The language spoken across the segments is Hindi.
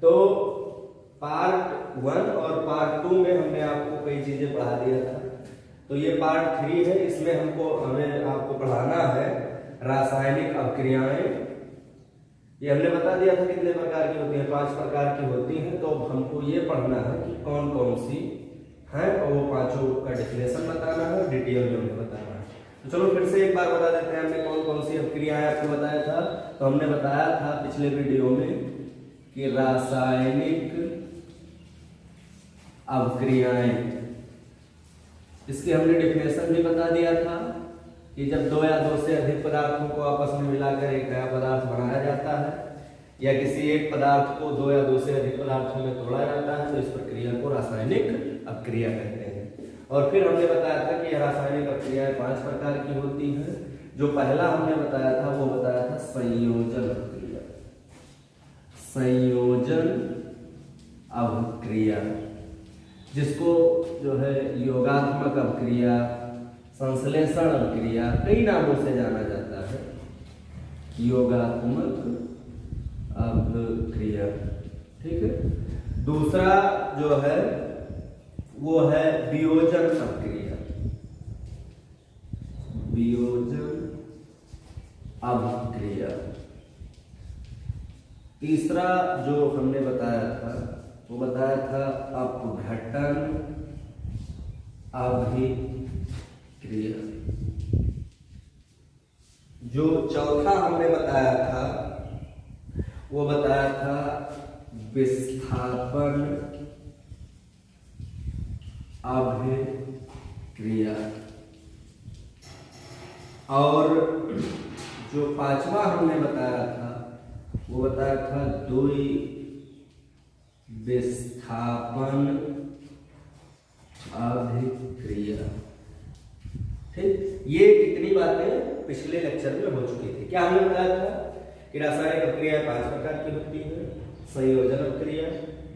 तो पार्ट 1 और पार्ट 2 में हमने आपको कई चीजें पढ़ा दिया था। तो ये पार्ट 3 है, इसमें हमें आपको पढ़ाना है रासायनिक अभिक्रियाएं। ये हमने बता दिया था कितने प्रकार की होती है, 5 प्रकार की होती हैं। तो हमको ये पढ़ना है कि कौन कौन सी हैं और वो पांचों का डेफिनेशन बताना है, डिटेल में हमें बताना है। तो चलो फिर से एक बार बता देते हैं हमने कौन कौन सी अभिक्रियाएं आपको बताया था। तो हमने बताया था पिछले वीडियो में कि रासायनिक अभिक्रियाएं, इसकी हमने डेफिनेशन भी बता दिया था कि जब 2 या 2 से अधिक पदार्थों को आपस में मिलाकर एक नया पदार्थ बनाया जाता है या किसी एक पदार्थ को 2 या 2 से अधिक पदार्थों में तोड़ा जाता है तो इस प्रक्रिया को रासायनिक अभिक्रिया कहते हैं। और फिर हमने बताया था कि रासायनिक अभिक्रियाएं 5 प्रकार की होती हैं। जो पहला हमने बताया था वो बताया था संयोजन अभिक्रिया। संयोजन अभिक्रिया जिसको जो है योगात्मक अभिक्रिया, संश्लेषण अभिक्रिया, कई नामों से जाना जाता है। योगात्मक अभिक्रिया, ठीक है। दूसरा जो है वो है वियोजन अभिक्रिया। वियोजन अभिक्रिया। तीसरा जो हमने बताया था वो बताया था अपघटन अभिक्रिया। जो चौथा हमने बताया था वो बताया था विस्थापन अभिक्रिया। और जो पांचवा हमने बताया था वो बताया था द्वि विस्थापन अभिक्रिया। ठीक, ये कितनी बातें पिछले लेक्चर में हो चुकी थी। क्या हमने बताया था कि रासायनिक अभिक्रिया 5 प्रकार की होती है। संयोजन अभिक्रिया,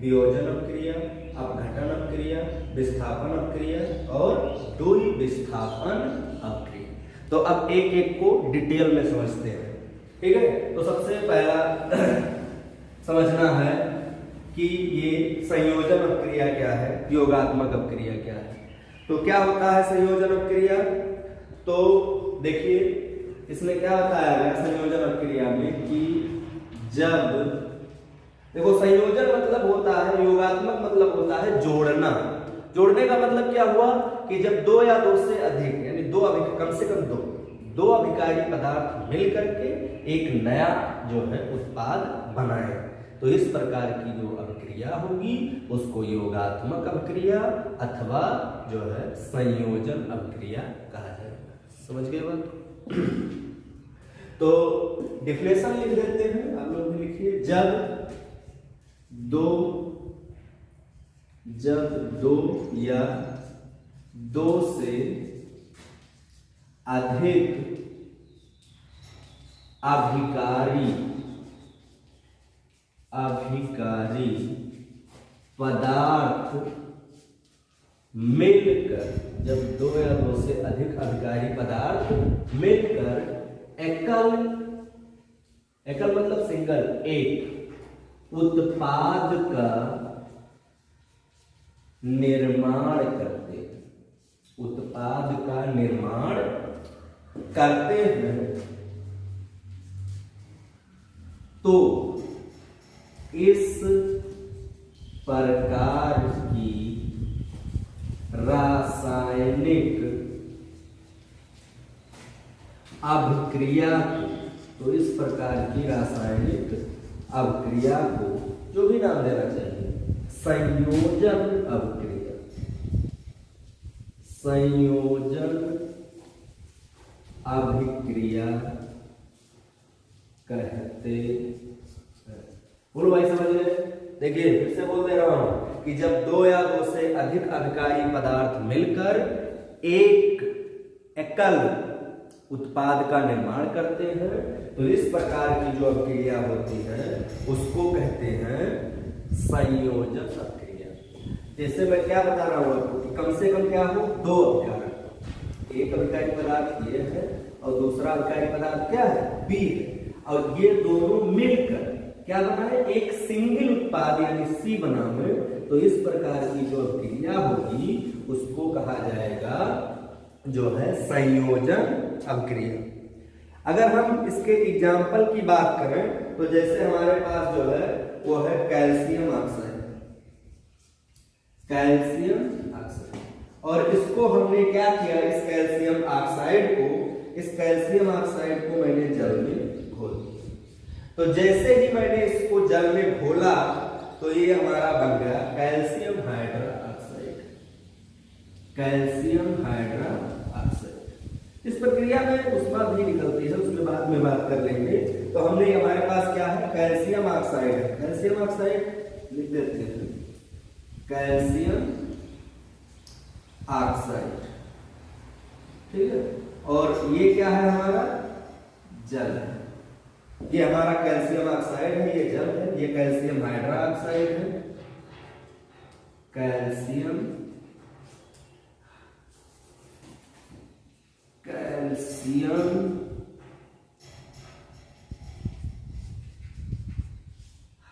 वियोजन अभिक्रिया, अपघटन अभिक्रिया, विस्थापन अभिक्रिया और द्वि विस्थापन अभिक्रिया। तो अब एक एक को डिटेल में समझते हैं, ठीक है। तो सबसे पहला समझना है कि ये संयोजन अभिक्रिया क्या है, योगात्मक अभिक्रिया क्या है। तो क्या होता है संयोजन अभिक्रिया? तो देखिए इसमें क्या बताया गया संयोजन अभिक्रिया में कि जब देखो संयोजन मतलब होता है, योगात्मक मतलब होता है जोड़ना। जोड़ने का मतलब क्या हुआ कि जब 2 या 2 से अधिक यानी कम से कम दो अभिकारी पदार्थ मिल करके एक नया जो है उत्पाद बनाए, तो इस प्रकार की जो अभिक्रिया होगी उसको योगात्मक अभिक्रिया अथवा जो है संयोजन अभिक्रिया कहा जाएगा। समझ गए बात? तो डिफिनेशन लिख देते हैं, आप लोग भी लिखिए। जब दो या 2 से अधिक अभिकारी पदार्थ मिलकर, जब 2 या 2 से अधिक अभिकारी पदार्थ मिलकर एकल मतलब सिंगल, एक उत्पाद का निर्माण करते हैं, उत्पाद का निर्माण करते हैं, तो इस प्रकार की रासायनिक अभिक्रिया को, तो इस प्रकार की रासायनिक अभिक्रिया को जो भी नाम देना चाहिए, संयोजन अभिक्रिया, संयोजन अभिक्रिया कहते हैं। बोलो भाई समझ गए? देखिए फिर से बोल दे रहा हूं कि जब 2 या 2 से अधिक अभिकारी पदार्थ मिलकर एक एकल उत्पाद का निर्माण करते हैं, तो इस प्रकार की जो अभिक्रिया होती है उसको कहते हैं संयोजन अभिक्रिया। जैसे मैं क्या बता रहा हूं आपको कि कम से कम क्या हो, 2 अभिकारक, एक अभिकारी पदार्थ ये है और दूसरा अभिकारी पदार्थ क्या है, बी है, और ये दोनों मिलकर क्या बना है, एक सिंगल उत्पाद यानी सी बनावे तो इस प्रकार की जो अभिक्रिया होगी उसको कहा जाएगा जो है संयोजन अभिक्रिया। अगर हम इसके एग्जाम्पल की बात करें तो जैसे हमारे पास जो है वो है कैल्शियम ऑक्साइड, कैल्शियम ऑक्साइड, और इसको हमने क्या किया, इस कैल्शियम ऑक्साइड को मैंने जल में घोल दिया। तो जैसे ही मैंने इसको जल में घोला तो ये हमारा बन गया calcium hydra oxide, calcium hydra oxide. इस प्रक्रिया में ऊष्मा भी निकलती है, उसमें बाद में बात कर लेंगे। तो हमने हमारे पास क्या है, कैल्शियम ऑक्साइड है, कैल्शियम ऑक्साइड लिख देते हैं, कैल्शियम ऑक्साइड, ठीक है। और ये क्या है हमारा, जल है, ये हमारा कैल्शियम ऑक्साइड है, ये जल है, ये कैल्शियम हाइड्रा ऑक्साइड है, कैल्शियम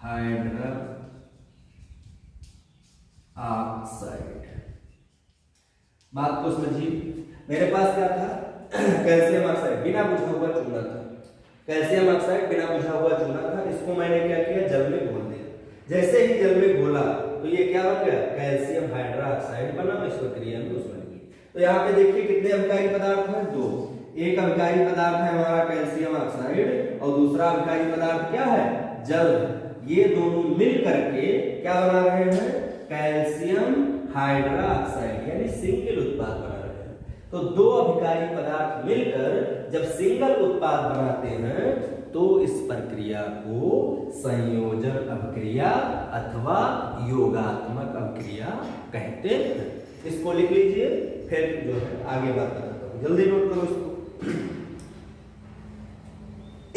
हाइड्रा ऑक्साइड। बात को समझिए, मेरे पास क्या था, कैल्शियम ऑक्साइड बिना बुझा हुआ चूना था, कैल्शियम ऑक्साइड बिना बुझा हुआ चूना था, इसको मैंने क्या किया, जल में घोल दिया। जैसे ही जल में घोला तो ये क्या बन गया, कैल्शियम हाइड्रा ऑक्साइड बना। इस प्रक्रिया में उसमें तो यहाँ पे देखिए कितने अभिकारी पदार्थ हैं, दो। एक अभिकारी पदार्थ है हमारा कैल्शियम ऑक्साइड और दूसरा अभिकारी पदार्थ क्या है, जल। ये दोनों मिल करके क्या बना रहे हैं, कैल्शियम हाइड्रा ऑक्साइड यानी सिंगल उत्पाद बना रहे हैं। तो दो अभिकारी पदार्थ मिलकर जब सिंगल उत्पाद बनाते हैं तो इस प्रक्रिया को संयोजन अभिक्रिया अथवा योगात्मक अभिक्रिया कहते हैं। इसको लिख लीजिए, फिर जो है आगे बात करता हूं, जल्दी नोट करो इसको।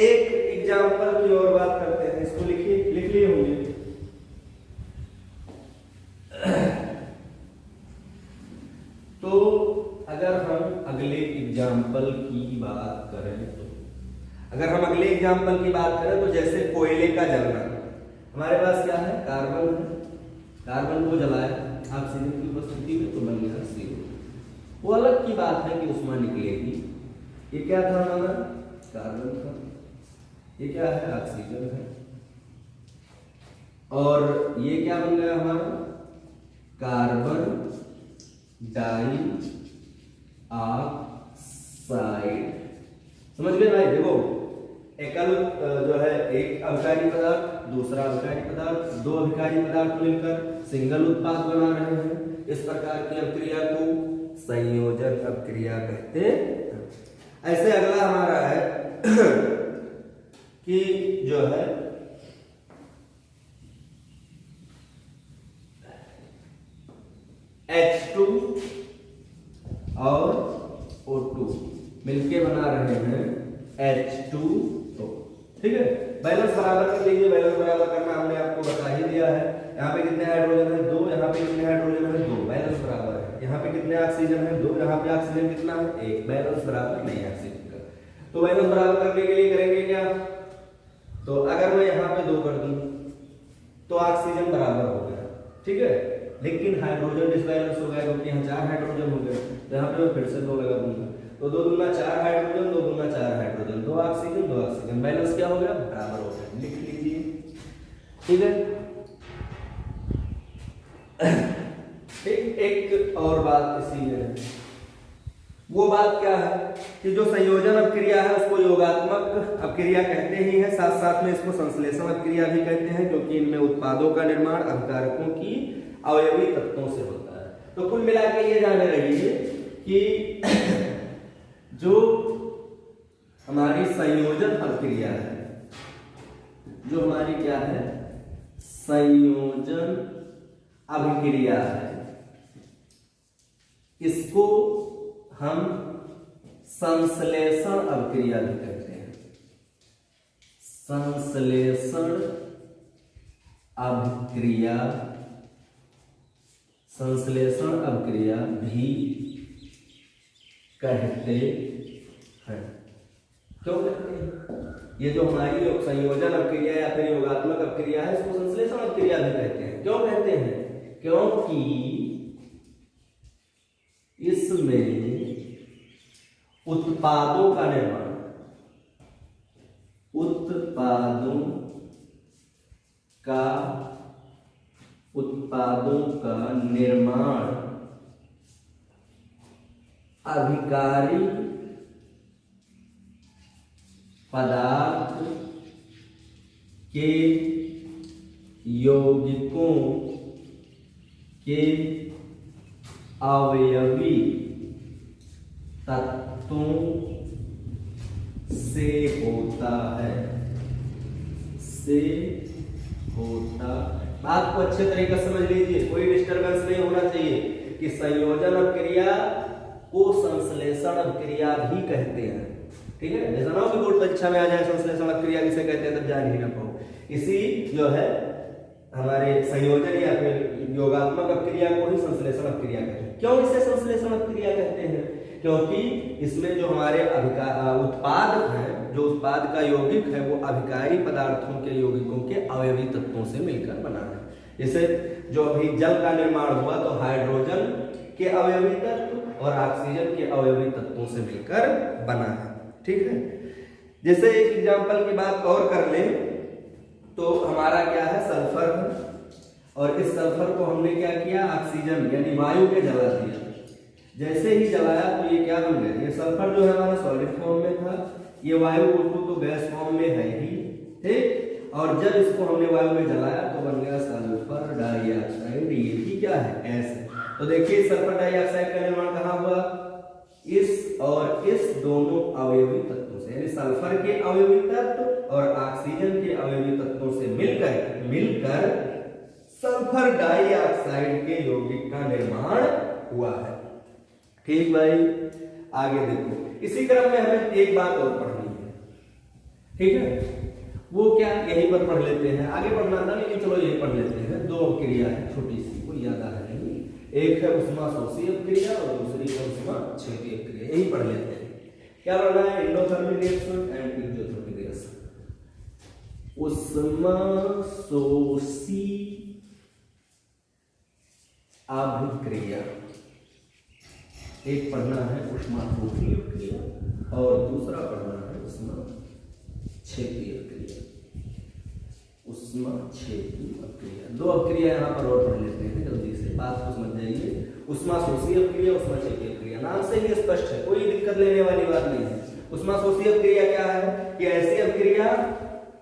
एक एग्जाम्पल की और बात करते हैं, इसको लिखिए, लिख लिए होंगे। तो अगर हम अगले एग्जाम्पल की बात करें तो अगर हम अगले एग्जाम्पल की बात करें तो जैसे कोयले का जलना, हमारे पास क्या है, कार्बन है, कार्बन को जलाया ऑक्सीजन की उपस्थिति में तो बन गया CO। वो अलग की बात है कि ऊष्मा निकलेगी। ये क्या था हमारा, कार्बन था, ये क्या है, ऑक्सीजन है, और ये क्या बन गया हमारा, कार्बन डाई ऑक्साइड। समझ गए भाई, देखो एकल जो है एक अभिकारी पदार्थ, दूसरा अभिकारी पदार्थ, दो अभिकारी पदार्थ मिलकर सिंगल उत्पाद बना रहे हैं। इस प्रकार की अभिक्रिया को संयोजन अभिक्रिया कहते हैं। ऐसे अगला हमारा है कि जो है H2 और O2 मिलके बना रहे हैं H2O, ठीक है। बैलेंस बराबर कर लीजिए, बैलेंस बराबर करना हमने आपको बता ही दिया है। यहाँ पे कितने हाइड्रोजन है, 2, यहाँ पे कितने हाइड्रोजन है, 2, बैलेंस बराबर है। यहाँ पे कितने ऑक्सीजन है, 2, यहाँ पे ऑक्सीजन कितना है, 1, बैलेंस बराबर नहीं है ऑक्सीजन का। तो बैलेंस बराबर करने के लिए करेंगे क्या, तो अगर मैं यहाँ पे 2 कर दूं तो ऑक्सीजन बराबर हो गया, ठीक है। लेकिन हाइड्रोजन डिसबैलेंस हो गया क्योंकि यहाँ 4 हाइड्रोजन हो गए, तो यहाँ पे मैं फिर से 2 लगा दूंगा, तो 2 दूना 4 हाइड्रोजन, 2 दूना 4 हाइड्रोजन, 2 ऑक्सीजन, 2 ऑक्सीजन, बैलेंस क्या हो गया, बराबर हो गया। लिख लीजिए, ठीक है। एक और बात इसी में, वो बात क्या है कि जो संयोजन अभिक्रिया है उसको योगात्मक अभिक्रिया कहते ही है, साथ साथ में इसको संश्लेषण अभिक्रिया भी कहते हैं, क्योंकि इनमें उत्पादों का निर्माण अभिकारकों की अवयवी तत्वों से होता है। तो कुल मिला के ये जाने रहिए कि जो हमारी संयोजन अभिक्रिया है, जो हमारी क्या है, संयोजन अभिक्रिया है, इसको हम संश्लेषण अभिक्रिया भी कहते हैं। संश्लेषण अभिक्रिया, संश्लेषण अभिक्रिया भी कहते हैं। क्यों कहते हैं, ये जो हमारी संयोजन अभिक्रिया या फिर योगात्मक अभिक्रिया है इसको संश्लेषण अभिक्रिया क्योंकि इसमें उत्पादों का निर्माण अभिकारी पदार्थ के यौगिकों के अवयवी तत्वों से होता है। बात को अच्छे तरीके से समझ लीजिए, कोई डिस्टरबेंस नहीं होना चाहिए कि संयोजन अभिक्रिया को संश्लेषण अभिक्रिया भी कहते हैं। ठीक है, जैसा ना कि बोर्ड परीक्षा में आ जाए संश्लेषण अभिक्रिया किसे कहते हैं, तब जान ही ना पाओ। इसी जो है हमारे संयोजन या फिर योगात्मक अभिक्रिया को ही संश्लेषण अभिक्रिया कहते हैं। क्यों इसे संश्लेषण अभिक्रिया कहते हैं? क्योंकि इसमें जो हमारे उत्पाद हैं, जो उत्पाद का यौगिक है वो अभिकारी पदार्थों के यौगिकों के अवयवी तत्वों से मिलकर बना है। जैसे जो अभी जल का निर्माण हुआ तो हाइड्रोजन के अवयवी तत्व और ऑक्सीजन के अवयवी तत्वों से मिलकर बना है। ठीक है, जैसे एक एग्जांपल की बात और कर लें तो हमारा क्या है, सल्फर है, और इस सल्फर को हमने क्या किया, ऑक्सीजन यानी वायु में जला दिया। जैसे ही जलाया तो ये क्या बन गया, ये सल्फर जो है हमारा सॉलिड फॉर्म में था, ये वायु O2 तो गैस फॉर्म में है ही। ठीक, और जब इसको हमने वायु में जलाया तो बन गया सल्फर डाइऑक्साइड, ये भी क्या है, एस है। तो देखिए सल्फर डाइऑक्साइड का निर्माण कहाँ हुआ, इस और इस दोनों अवयवी तत्वों से, यानी सल्फर के अवयवी तत्व और ऑक्सीजन के अवयवी तत्वों से मिलकर सल्फर डाइऑक्साइड के यौगिक का निर्माण हुआ है। ठीक भाई, आगे देखो, इसी क्रम में हमें एक बात और पढ़नी है। ठीक है, वो क्या, यहीं पर पढ़ लेते हैं, आगे पढ़ना था लेकिन चलो यही पढ़ लेते हैं। दो अभिक्रिया है छोटी सी, कोई ज्यादा है नहीं, एक है उष्माशोषी अभिक्रिया और दूसरी है उष्माक्षेपी अभिक्रिया, यही पढ़ लेते हैं। क्या पढ़ना है, endothermic reaction and exothermic reaction. उष्माशोषी अभिक्रिया एक पढ़ना है उष्माशोषी अभिक्रिया और दूसरा पढ़ना है उष्माक्षेपी अभिक्रिया। उष्माक्षेपी अभिक्रिया, दो अभिक्रिया यहाँ पर और पढ़ लेते हैं जल्दी से, बात को समझ जाइए। उष्माशोषी अभिक्रिया, उष्माक्षेपी अभिक्रिया, नाम से ही स्पष्ट है, कोई दिक्कत लेने वाली बात नहीं है। उष्माशोषी अभिक्रिया क्या है कि ऐसी अभिक्रिया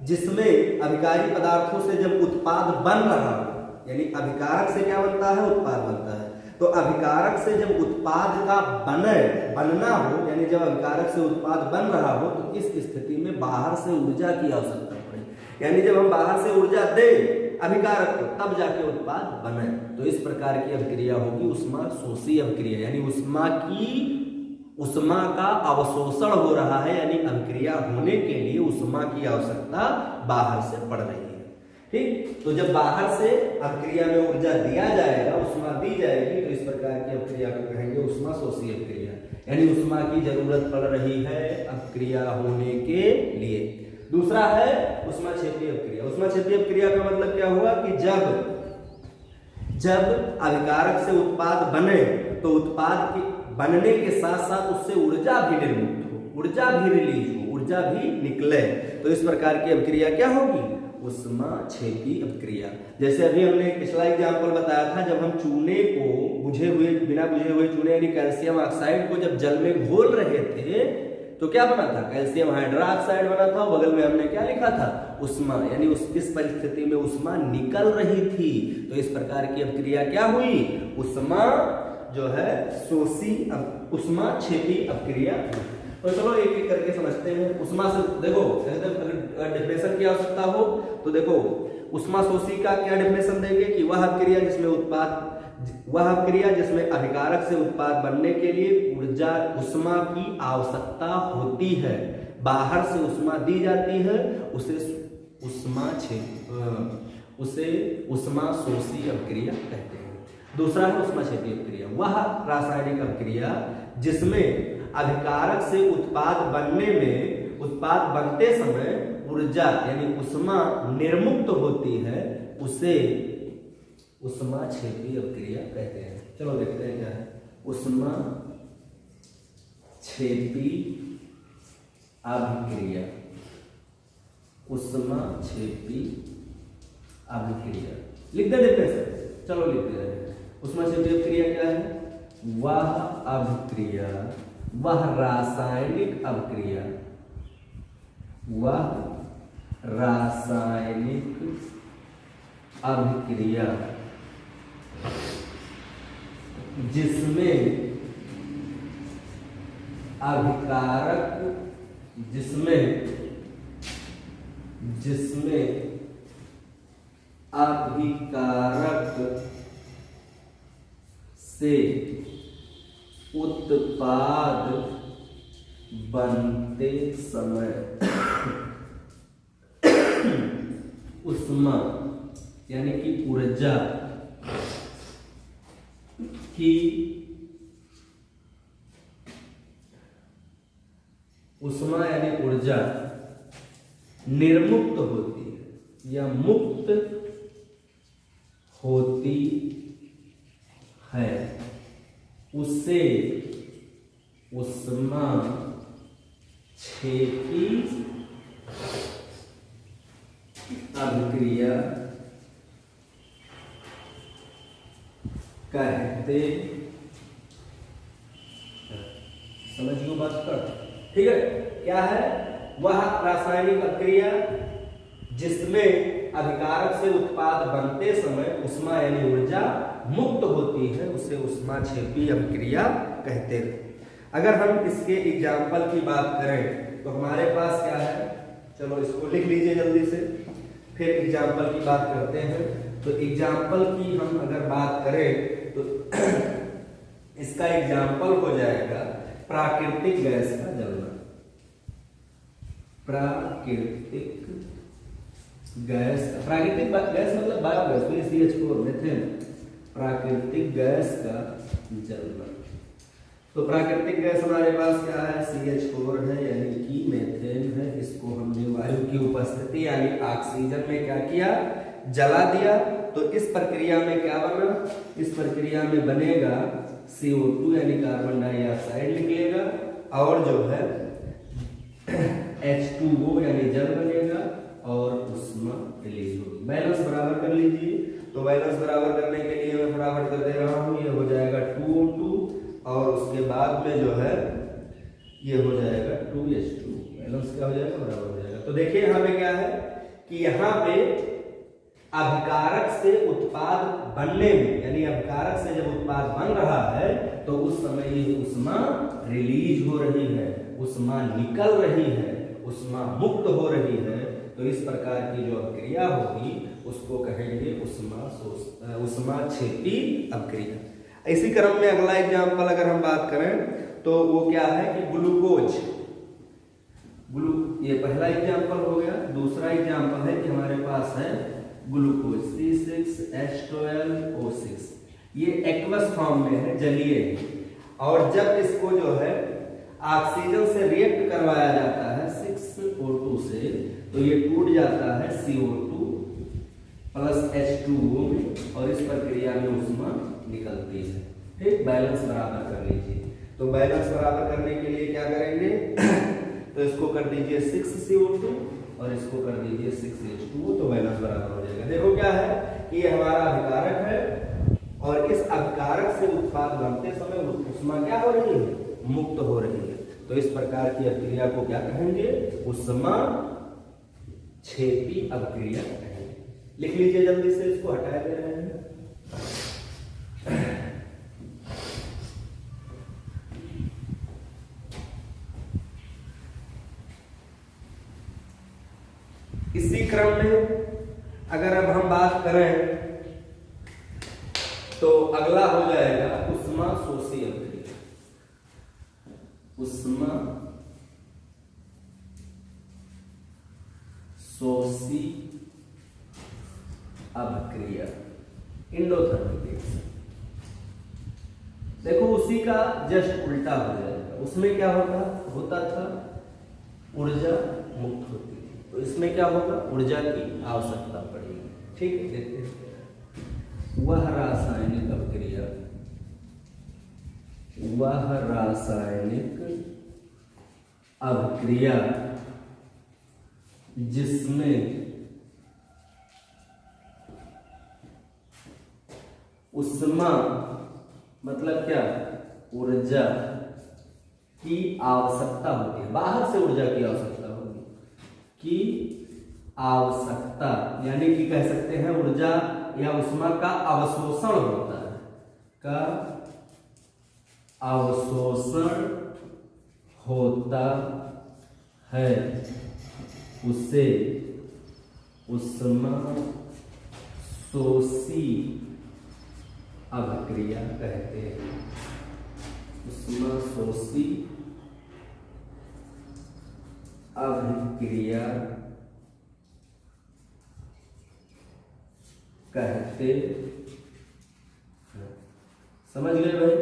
जिसमें अभिकारी पदार्थों से जब उत्पाद बन रहा हो, यानी अभिकारक से क्या बनता है, उत्पाद बनता है। तो अभिकारक से जब उत्पाद का बनना हो, यानी जब अभिकारक से उत्पाद बन रहा हो तो इस स्थिति में बाहर से ऊर्जा की आवश्यकता पड़े, यानी जब हम बाहर से ऊर्जा दें अभिकारक को तब जाके उत्पाद बने। तो इस प्रकार की अभिक्रिया होगी उष्माशोषी अभिक्रिया, यानी उष्मा का अवशोषण हो रहा है, यानी अभिक्रिया होने के लिए उष्मा की आवश्यकता बाहर से पड़ रही है। ठीक, तो जब बाहर से अभिक्रिया में ऊर्जा दिया जाएगा, उष्मा दी जाएगी, तो इस प्रकार की अभिक्रिया को कहेंगे उष्माशोषी अभिक्रिया, यानी उष्मा की जरूरत पड़ रही है अभिक्रिया होने के लिए। दूसरा है उष्माक्षेपी अभिक्रिया। उष्माक्षेपी अभिक्रिया का मतलब क्या हुआ कि जब अभिकारक से उत्पाद बने तो उत्पाद के बनने के साथ साथ उससे ऊर्जा भी निर्मुक्त हो, ऊर्जा भी रिलीज हो, ऊर्जा भी निकले, तो इस प्रकार की अभिक्रिया क्या होगी, उष्माक्षेपी अभिक्रिया। जैसे अभी हमने पिछला एग्जांपल बताया था, जब हम चूने को बिना बुझे हुए चूने यानी कैल्शियम ऑक्साइड को जब जल में घोल रहे थे तो क्या बना था, कैल्शियम हाइड्रोक्साइड बना था, बगल में हमने क्या लिखा था, उष्मा, यानी इस परिस्थिति में उष्मा निकल रही थी। तो इस प्रकार की अभिक्रिया क्या हुई, उष्मा जो है उष्माक्षेपी अभिक्रिया। तो चलो एक एक करके समझते हैं। उष्मा से देखो, अगर डेफिनेशन की आवश्यकता हो तो देखो उष्माशोषी का क्या डेफिनेशन देंगे कि वह अभिक्रिया जिसमें अभिकारक से उत्पाद बनने के लिए उष्मा की आवश्यकता होती है, बाहर से उष्मा दी जाती है, उसे उष्माशोषी अभिक्रिया कहते हैं। दूसरा है उष्माक्षेपी अभिक्रिया, वह रासायनिक अभिक्रिया जिसमें अभिकारक से उत्पाद बनते समय ऊर्जा यानी उष्मा निर्मुक्त होती है, उसे ऊष्माक्षेपी अभिक्रिया कहते हैं। चलो देखते हैं क्या है ऊष्माक्षेपी अभिक्रिया। ऊष्माक्षेपी अभिक्रिया लिख दे देते हैं सर, चलो लिखते हैं। ऊष्माक्षेपी अभिक्रिया क्या है? वह अभिक्रिया, वह रासायनिक अभिक्रिया, वह रासायनिक अभिक्रिया जिसमें अभिकारक से उत्पाद बनते समय ऊष्मा यानी कि ऊर्जा की ऊष्मा यानी ऊर्जा निर्मुक्त होती है या मुक्त होती है, उसे ऊष्माक्षेपी अभिक्रिया कहते। समझिए बात कर, ठीक है। क्या है? वह रासायनिक अभिक्रिया जिसमें अभिकारक से उत्पाद बनते समय ऊष्मा यानी ऊर्जा मुक्त होती है, उसे ऊष्माक्षेपी अभिक्रिया कहते हैं। अगर हम इसके एग्जाम्पल की बात करें तो हमारे पास क्या है, चलो इसको लिख लीजिए जल्दी से, फिर एग्जाम्पल की बात करते हैं। तो एग्जाम्पल की हम अगर बात करें तो इसका एग्जाम्पल हो जाएगा प्राकृतिक गैस का जलना। प्राकृतिक गैस मतलब बायोगैस, CH4 मीथेन, प्राकृतिक गैस का जलना। तो प्राकृतिक गैस हमारे पास क्या है? CH4 है यानी कि मीथेन है। इसको हमने वायु की उपस्थिति यानी ऑक्सीजन में क्या किया? जला दिया। तो इस प्रक्रिया में क्या बना? इस प्रक्रिया में बनेगा CO2 यानी कार्बन डाइऑक्साइड निकलेगा और जो है H2O यानी जल बनेगा और ऊष्मा रिलीज होगी। बैलेंस बराबर कर लीजिए। तो बैलेंस बराबर करने के लिए मैं फटाफट कर दे रहा हूँ। ये हो जाएगा 2O2 और उसके बाद में जो है ये हो जाएगा 2H2। बैलेंस क्या हो जाएगा? बराबर हो जाएगा। तो देखिए यहाँ पे क्या है कि यहाँ पे अभिकारक से उत्पाद बनने में यानी अभिकारक से जब उत्पाद बन रहा है तो उस समय ये ऊष्मा रिलीज हो रही है, ऊष्मा निकल रही है, ऊष्मा मुक्त हो रही है। तो इस प्रकार की जो अभिक्रिया होगी उसको कहेंगे ऊष्माक्षेपी अभिक्रिया। इसी क्रम में अगला एग्जाम्पल अगर हम बात करें तो वो क्या है कि ग्लूकोज। ये पहला एग्जाम्पल हो गया। दूसरा एग्जाम्पल है कि हमारे पास है ग्लूकोज C6H12O6। ये एक्वस फॉर्म में है, जलीय है। और जब इसको जो है ऑक्सीजन से रिएक्ट करवाया जाता है 6O2 से तो ये टूट जाता है CO2 प्लस H2O में और इस प्रक्रिया में ऊष्मा निकलती है। ठीक, बैलेंस बराबर कर लीजिए। तो बैलेंस बराबर करने के लिए क्या करेंगे? तो इसको कर दीजिए 6CO2 और इसको कर दीजिए 6H2O, तो बैलेंस बराबर हो जाएगा। देखो क्या है कि ये हमारा अभिकारक है और इस अभिकारक से उत्पाद बनते समय ऊष्मा क्या हो रही है? मुक्त हो रही है। तो इस प्रकार की अभिक्रिया को क्या कहेंगे? ऊष्माक्षेपी अभिक्रिया कहेंगे। लिख लीजिए जल्दी से, इसको हटा दे रहे हैं। इसी क्रम में अगर अब हम बात करें तो अगला हो जाएगा ऊष्मा शोषी अभिक्रिया। ऊष्मा शोषी अभिक्रिया एंडोथर्मिक रिएक्शन। देखो उसी का जस्ट उल्टा हो जाएगा। उसमें क्या होता था ऊर्जा मुक्त होती थी, तो इसमें क्या होगा? ऊर्जा की आवश्यकता पड़ेगी। ठीक है, देखते हैं। वह रासायनिक अभिक्रिया, वह रासायनिक अभिक्रिया जिसमें उष्मा मतलब क्या, ऊर्जा की आवश्यकता होती है, बाहर से ऊर्जा की आवश्यकता होगी, की आवश्यकता, यानी कि कह सकते हैं ऊर्जा या उष्मा का अवशोषण होता है, का अवशोषण होता है, उसे उष्मा शोषी अभिक्रिया कहते हैं, उष्मा शोषी अभिक्रिया कहते हैं। समझ गए भाई?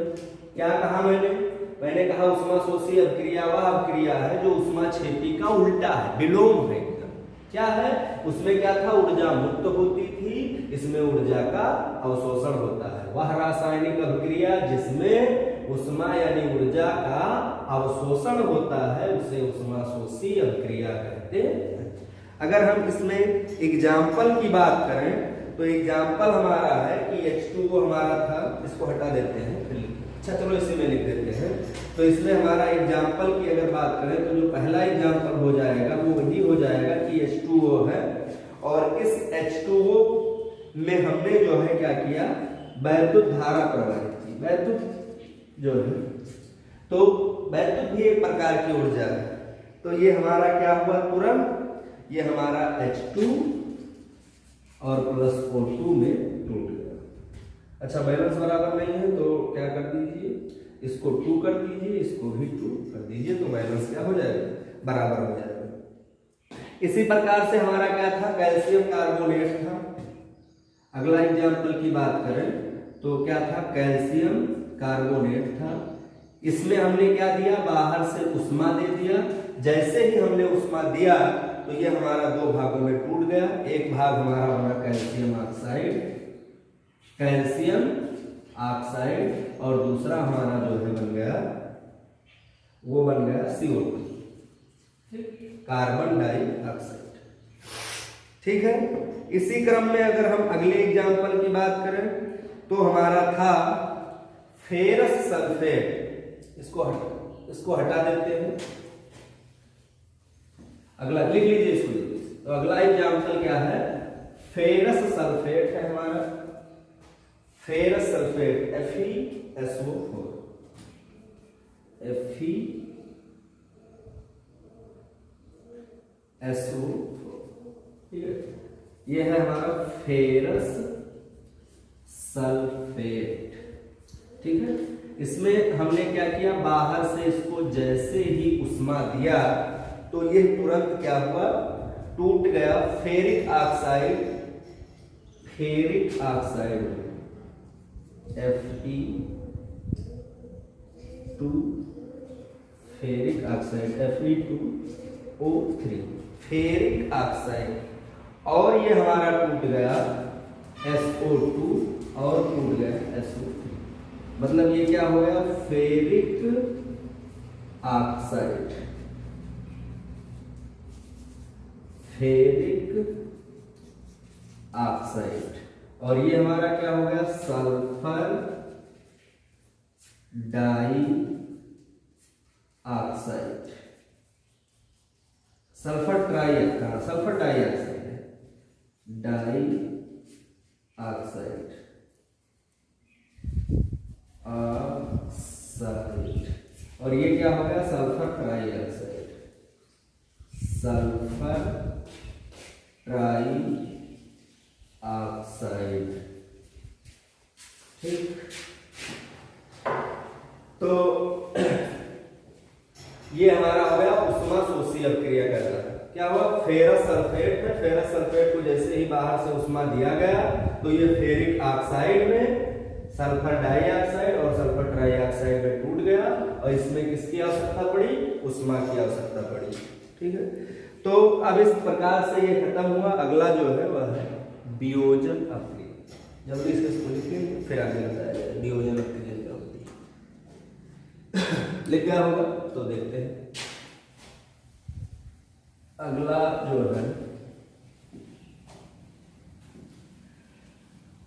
क्या कहा मैंने कहा उष्मा शोषी अभिक्रिया वह अभिक्रिया है जो उष्मा छेपी का उल्टा है, विलोम है एकदम। क्या है उसमें, क्या था, ऊर्जा मुक्त होती थी, इसमें ऊर्जा का अवशोषण होता है। वह रासायनिक अभिक्रिया जिसमें उष्मा यानी ऊर्जा का अवशोषण होता है उसे उष्मा शोषी अभिक्रिया कहते हैं। अगर हम इसमें एग्जाम्पल की बात करें तो एग्जाम्पल हमारा है कि H2O हमारा था, इसको हटा देते हैं, अच्छा चलो इसी में लिख देते हैं। तो इसमें हमारा एग्जाम्पल की अगर बात करें तो जो पहला एग्जाम्पल हो जाएगा वो वही हो जाएगा कि H2O है, और इस H2O में हमने जो है क्या किया, वैद्युत धारा प्रवाहित की। वैद्युत जो है, तो वैद्युत भी एक प्रकार की ऊर्जा है, तो ये हमारा क्या हुआ, तुरंत ये हमारा H2 और प्लस O2 में टूट गया। अच्छा बैलेंस बराबर नहीं है तो क्या कर दीजिए, इसको 2 कर दीजिए, इसको भी 2 कर दीजिए, तो बैलेंस क्या हो जाएगा, बराबर हो जाएगा। इसी प्रकार से हमारा क्या था, कैल्शियम कार्बोनेट था। अगला एग्जाम्पल की बात करें तो क्या था, कैल्शियम कार्बोनेट था। इसमें हमने क्या दिया, बाहर से उष्मा दे दिया। जैसे ही हमने उष्मा दिया तो ये हमारा 2 भागों में टूट गया। एक भाग हमारा बना कैल्शियम ऑक्साइड, कैल्शियम ऑक्साइड, और दूसरा हमारा जो है बन गया, वो बन गया CO2, कार्बन डाइऑक्साइड। ठीक है, इसी क्रम में अगर हम अगले एग्जाम्पल की बात करें तो हमारा था फेरस सल्फेट। इसको हटा देते हैं, अगला लिख लीजिए इसको। तो अगला एग्जाम्पल क्या है, फेरस सल्फेट है हमारा, फेरस सल्फेट FeSO4, FeSO4, ठीक है, ये है हमारा फेरस सल्फेट। ठीक है, इसमें हमने क्या किया, बाहर से इसको जैसे ही उष्मा दिया तो ये तुरंत क्या हुआ, टूट गया। Ferric oxide, ferric oxide Fe2, ferric oxide Fe2O3, ferric oxide, और ये हमारा टूट गया SO2 और टूट गया SO3। मतलब ये क्या हो गया, फेरिक ऑक्साइड, फेरिक ऑक्साइड, और ये हमारा क्या हो गया, sulphur dioxide, sulphur dioxide है, डाई ऑक्साइड, और ये क्या हो गया, sulphur trioxide, sulphur trioxide. ठीक, तो ये हमारा हो गया उष्मा शोषी अभिक्रिया का था। क्या हुआ, फेरस सल्फेट में, फेरस सल्फेट को जैसे ही बाहर से उष्मा दिया गया तो ये फेरिक ऑक्साइड में सल्फर डाइऑक्साइड और सल्फर ट्राइऑक्साइड में टूट गया, और इसमें किसकी आवश्यकता पड़ी, उष्मा की आवश्यकता पड़ी। ठीक है, तो अब इस प्रकार से ये खत्म हुआ। अगला जो है वह है वियोजन अभिक्रिया। जल्दी से इसको लिखेंगे फिर आगे बताया जाए वियोजन अक्रिया क्या होती है। लिख गया होगा तो देखते हैं अगला जो है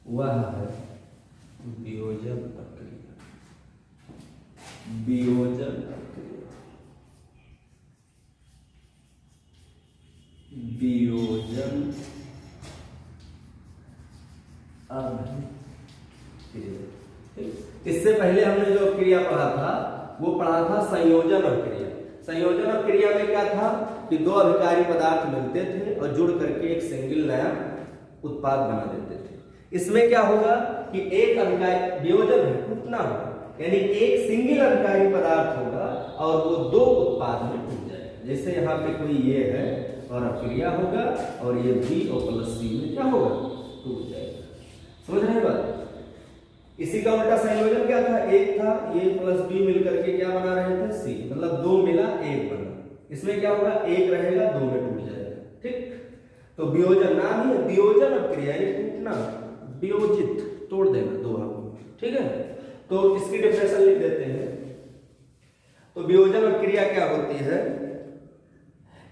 वह है वियोजन अक्रिया। वियोजन अक्रिया, वियोजन अभिक्रिया। इससे पहले हमने जो क्रिया पढ़ा था वो पढ़ा था संयोजन अभिक्रिया। संयोजन अभिक्रिया में क्या था कि दो अभिकारी पदार्थ मिलते थे और जुड़ करके एक सिंगल नया उत्पाद बना देते थे। इसमें क्या होगा कि एक अभिकारी वियोजन है टूटना होगा, यानी एक सिंगल अभिकारी पदार्थ होगा और वो दो उत्पाद में टूट जाएगा। जैसे यहाँ पे कोई ये है और अभिक्रिया होगा और ये बी और प्लस सी में क्या होगा टूट जाएगा। समझ रहे बात? इसी का उल्टा संयोजन क्या था, एक था ये प्लस बी मिलकर के क्या बना रहे थे सी, मतलब दो मिला एक बना। इसमें क्या होगा एक रहेगा दो में टूट जाएगा। ठीक, तो वियोजन नाम ही है वियोजन अभिक्रिया यानी टूटना, वियोजित तोड़ देना दो भागों में। ठीक है, तो इसकी डेफिनेशन लिख देते हैं। तो वियोजन अभिक्रिया क्या होती है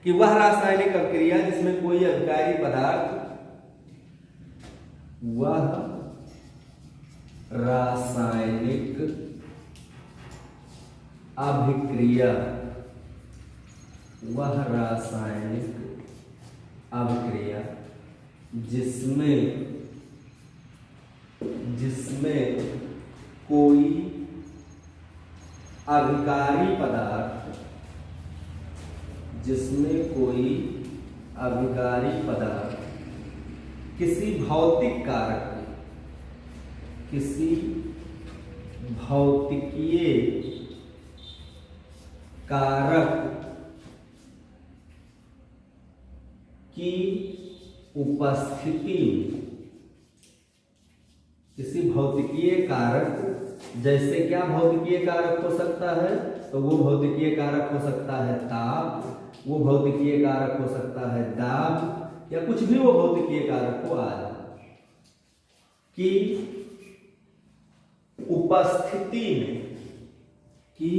कि वह रासायनिक अभिक्रिया जिसमें कोई अभिकारी पदार्थ, वह रासायनिक अभिक्रिया, वह रासायनिक अभिक्रिया जिसमें कोई अभिकारी पदार्थ, जिसमें कोई अभिकारी पदार्थ किसी भौतिक कारक, किसी भौतिकीय कारक की उपस्थिति, किसी भौतिकीय कारक, जैसे क्या भौतिकीय कारक हो सकता है, तो वो भौतिकीय कारक हो सकता है ताप, वो भौतिकीय कारक हो सकता है दाब, या कुछ भी वो भौतिकीय कारक हो आदि की उपस्थिति में, की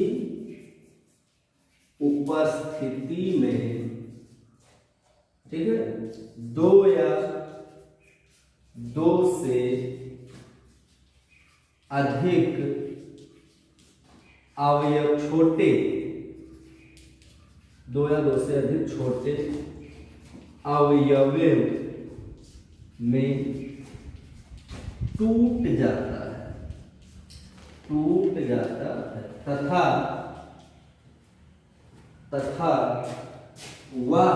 उपस्थिति में, ठीक है, दो या दो से अधिक अवयव छोटे, दो या दो से अधिक छोटे अवयव में टूट जाता है, टूट जाता है तथा वह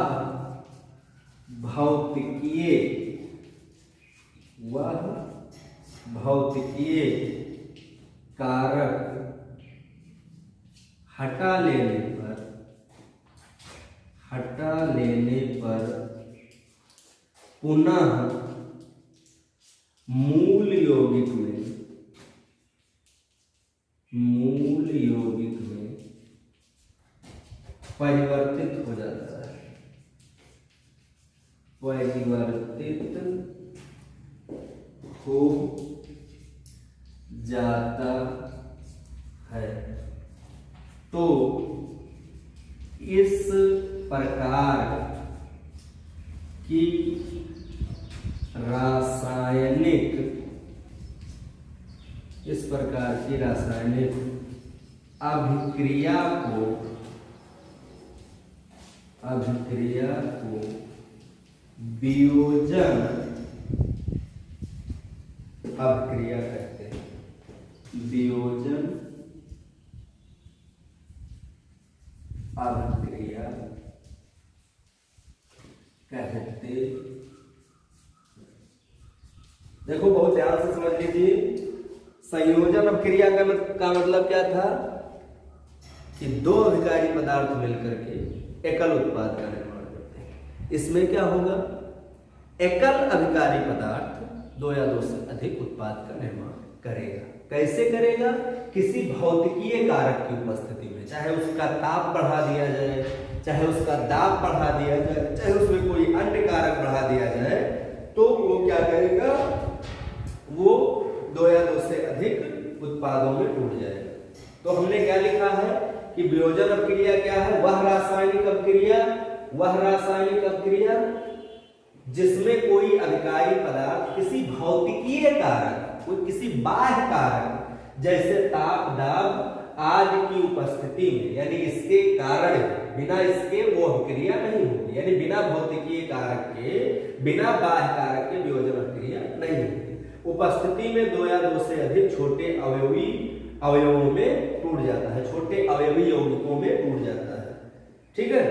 भौतिकीय कारक हटा लेने पर पुनः मूल यौगिक में परिवर्तित हो जाता है, परिवर्तित हो जाता है। तो इस प्रकार की रासायनिक अभिक्रिया को वियोजन अभिक्रिया कहते हैं, वियोजन अभिक्रिया कहते। देखो बहुत ध्यान से समझ लीजिए, संयोजन अभिक्रिया का मतलब क्या था कि दो अभिकारी पदार्थ मिलकर के एकल उत्पाद का निर्माण करते हैं। इसमें क्या होगा, एकल अभिकारी पदार्थ दो या दो से अधिक उत्पाद का निर्माण करेगा। कैसे करेगा? किसी भौतिकीय कारक की उपस्थिति में, चाहे उसका ताप बढ़ा दिया जाए, चाहे उसका दाब बढ़ा दिया जाए, चाहे उसमें कोई अन्य कारक बढ़ा दिया जाए, तो वो क्या करेगा, वो दो या दो से अधिक उत्पादों में टूट जाएगा। तो हमने क्या लिखा है कि वियोजन अपक्रिया क्या है? वह रासायनिक अपक्रिया जिसमें कोई अभिकारी पदार्थ किसी भौतिकीय कारक, कोई किसी बाह्य कारक जैसे ताप, दाब आदि की उपस्थिति में, यानी इसके कारण, बिना इसके वो अपक्रिया नहीं होगी, यानी बिना भौतिकीय कारक के, बिना बाह्य कारक के वियोजन अपक्रिया नहीं होगी। उपस्थिति में दो या दो से अधिक छोटे अवयवों में टूट जाता है, छोटे अवयवी यौगिकों में टूट जाता है, ठीक है।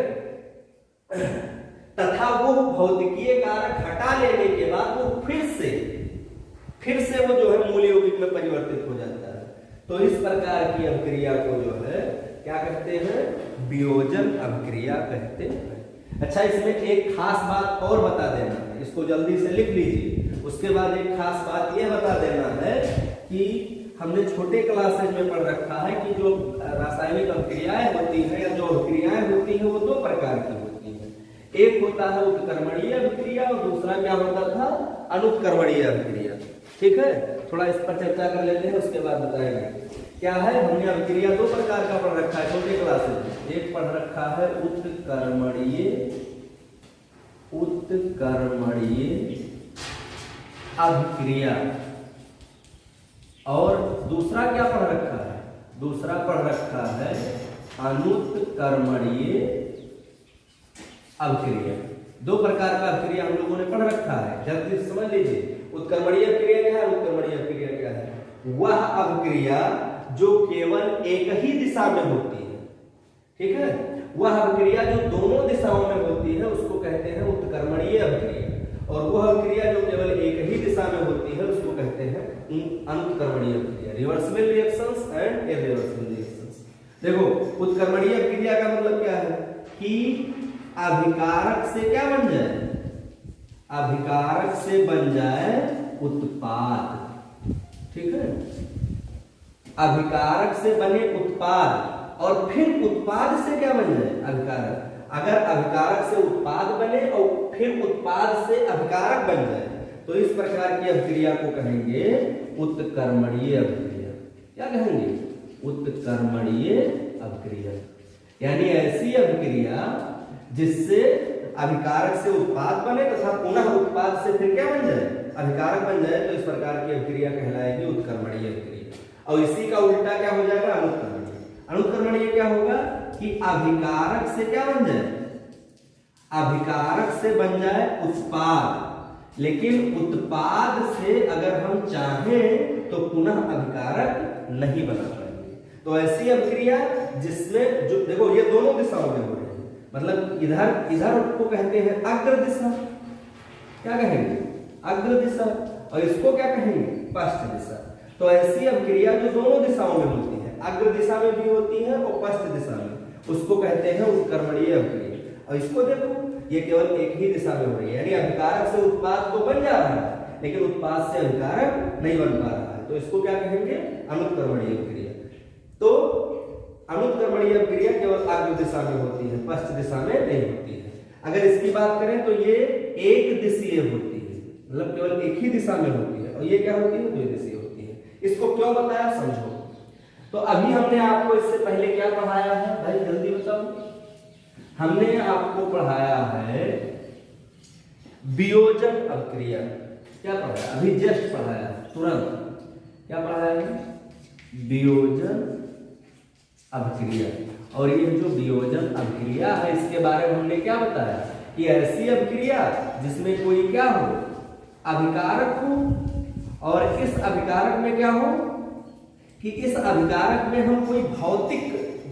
तथा वो भौतिकीय कारक हटा लेने के बाद वो फिर से वो जो है मूल यौगिक में परिवर्तित हो जाता है। तो इस प्रकार की अपक्रिया को जो है क्या कहते हैं? वियोजन अपक्रिया कहते हैं। अच्छा, इसमें एक खास बात और बता देना है, इसको जल्दी से लिख लीजिए। उसके बाद एक खास बात यह बता देना है कि हमने छोटे क्लासेज में पढ़ रखा है कि जो रासायनिक अपक्रियाएं होती हैं या जो अपक्रियाएं होती हैं वो दो प्रकार की होती हैं। एक होता है उत्कर्मणीय अपक्रिया और दूसरा क्या होता था? अनुत्कर्मणीय अपक्रिया। ठीक है, थोड़ा इस पर चर्चा कर लेते हैं, उसके बाद बताएंगे क्या है। हमने अपक्रिया दो प्रकार का पढ़ रखा है छोटे क्लासेज में। एक पढ़ रखा है उत्कर्मणीय अपक्रिया और दूसरा क्या पढ़ रखा है? दूसरा पढ़ रखा है अनुत्कर्मणीय अपक्रिया। दो प्रकार का अपक्रिया हम लोगों ने पढ़ रखा है, जल्दी से समझ लीजिए। उत्कर्मणीय अपक्रिया क्या है? अनुत्कर्मणीय अपक्रिया क्या है? वह अपक्रिया जो केवल एक ही दिशा में होती है, ठीक है। वह अपक्रिया जो दोनों दिशाओं में होती है उसको कहते हैं उत्कर्मणीय अपक्रिया, और वह अपक्रिया जो केवल एक ही दिशा में होती है उसको कहते हैं अनुत्कर्मणीय अपक्रिया, reversible reactions and irreversible reactions. देखो, उत्कर्मणीय अपक्रिया का मतलब क्या है कि अभिकारक से क्या बन जाए? अभिकारक से बन जाए उत्पाद, ठीक है। अभिकारक से बने उत्पाद और फिर उत्पाद से क्या बन जाए? अभिकारक। अगर अभिकारक से उत्पाद बने और फिर उत्पाद से अभिकारक बन जाए तो इस प्रकार की अपक्रिया को कहेंगे उत्कर्मणीय अपक्रिया। क्या कहेंगे? उत्कर्मणीय अपक्रिया, यानी ऐसी अपक्रिया जिससे अभिकारक से उत्पाद बने तथा पुनः उत्पाद से फिर क्या बन जाए? अभिकारक बन जाए, तो इस प्रकार की अपक्रिया कहलाएगी उत्कर्मणीय अपक्रिया। और इसी का उल्टा क्या हो जाएगा? अनुत्कर्मणीय। अनुत्कर्मणीय क्या होगा कि अभिकारक से क्या बन जाए? अभिकारक से बन जाए उत्पाद, लेकिन उत्पाद से अगर हम चाहें तो पुनः अभिकारक नहीं बना पाएंगे। तो ऐसी अपक्रिया जिसमें जो देखो ये दोनों दिशाओं में हो रही है, मतलब इधर को कहते हैं अग्र दिशा, क्या कहेंगे? अग्र दिशा, और इसको क्या कहेंगे? पश्च दिशा। तो ऐसी अपक्रिया जो दोनों दिशाओं में होती है, अग्र दिशा में भी होती है और पश्च दिशा में, उसको कहते हैं उत्कर्मणीय अपक्रिया। और इसको देखो, ये केवल एक ही दिशा में हो रही है, यानी अभिकारक से उत्पाद तो बन जा रहा है लेकिन उत्पाद से अभिकारक नहीं बन पा रहा है, तो इसको क्या कहेंगे? अनुत्कर्मणीय अपक्रिया। तो अनुत्कर्मणीय अपक्रिया केवल अग्र दिशा में होती है, पश्च दिशा में नहीं होती है। अगर इसकी बात करें तो ये एक दिशीय होती है, मतलब केवल एक ही दिशा में होती है, और ये क्या होती है? द्विदिशीय होती है। इसको क्यों बताया समझो। तो अभी हमने आपको इससे पहले क्या पढ़ाया है भाई, जल्दी बताओ। हमने आपको पढ़ाया है वियोजन अपक्रिया। क्या पढ़ाया? अभी जस्ट पढ़ाया, तुरंत क्या पढ़ाया है? वियोजन अपक्रिया। और ये जो वियोजन अपक्रिया है इसके बारे में हमने क्या बताया कि ऐसी अपक्रिया जिसमें कोई क्या हो? अभिकारक हो, और इस अभिकारक में क्या हो कि इस अभिकारक में हम कोई भौतिक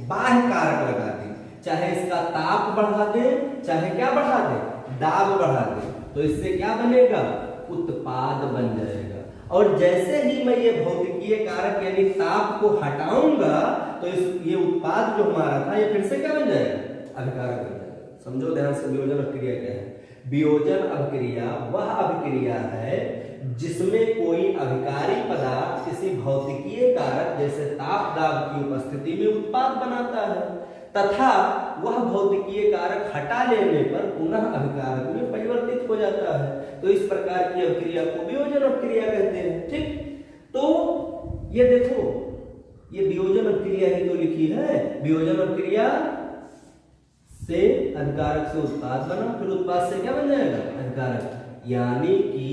बाह्य कारक लगा दें, चाहे इसका ताप बढ़ा दे, चाहे क्या बढ़ा दे? दाब बढ़ा दे, तो इससे क्या बनेगा? उत्पाद बन जाएगा। और जैसे ही मैं ये भौतिकीय कारक यानी ताप को हटाऊंगा तो ये उत्पाद जो हमारा था ये फिर से क्या बन जाएगा? अभिकारक बन जाएगा। समझो ध्यान से, वियोजन अपक्रिया क्या है? वियोजन अपक्रिया वह अपक्रिया है जिसमें कोई अभिकारी पदार्थ किसी भौतिकीय कारक जैसे ताप, दाब की उपस्थिति में उत्पाद बनाता है तथा वह भौतिकीय कारक हटा लेने पर पुनः अभिकारक में परिवर्तित हो जाता है। तो इस प्रकार की अभिक्रिया को वियोजन अभिक्रिया कहते हैं। ठीक, तो ये देखो, ये वियोजन अभिक्रिया ही तो लिखी है। वियोजन अभिक्रिया से अभिकारक से उत्पाद बना, फिर उत्पाद से क्या बन जाएगा? अभिकारक। यानी कि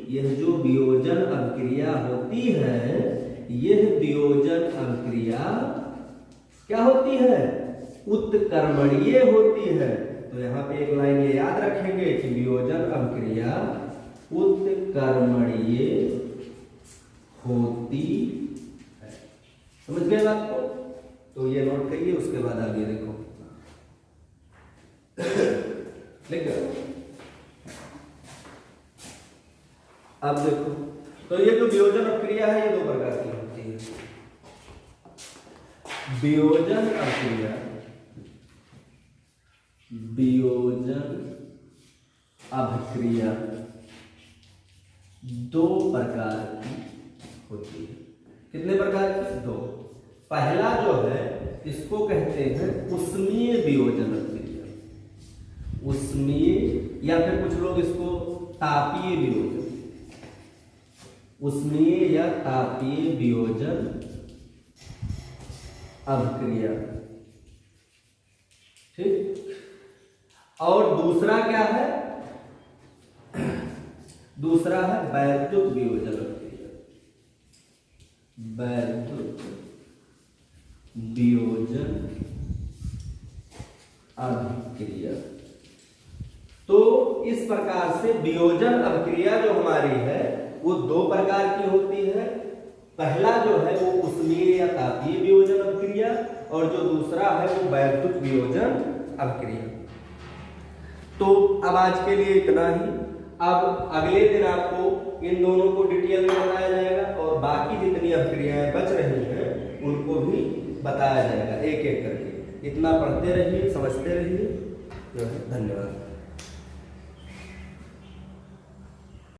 यह जो वियोजन अभिक्रिया होती है, यह वियोजन अभिक्रिया क्या होती है? उत्कर्मणीय होती है। तो यहाँ पे एक लाइन ये याद रखेंगे कि वियोजन अभिक्रिया उत्कर्मणीय होती है। समझ गए बात को? तो ये नोट करिए, उसके बाद आगे देखो। लिख गए? अब देखो, तो ये जो वियोजन अभिक्रिया है ये दो प्रकार की होती है। वियोजन अभिक्रिया, वियोजन अभिक्रिया दो प्रकार की होती है। कितने प्रकार की? दो। पहला जो है इसको कहते हैं उष्मीय वियोजन अभिक्रिया, उष्मीय, या फिर कुछ लोग इसको तापीय वियोजन, उष्मीय या तापीय वियोजन अभिक्रिया। ठीक, और दूसरा क्या है? दूसरा है वैद्युत वियोजन अभिक्रिया, वैद्युत वियोजन अभिक्रिया। तो इस प्रकार से वियोजन अभिक्रिया जो हमारी है वो दो प्रकार की होती है। पहला जो है वो उष्मीय या तापीय वियोजन अभिक्रिया, और जो दूसरा है वो वैद्युत वियोजन अभिक्रिया। तो अब आज के लिए इतना ही। अब अगले दिन आपको इन दोनों को डिटेल में बताया जाएगा, और बाकी जितनी अभिक्रियाएं बच रही हैं उनको भी बताया जाएगा एक एक करके। इतना पढ़ते रहिए, समझते रहिए। धन्यवाद।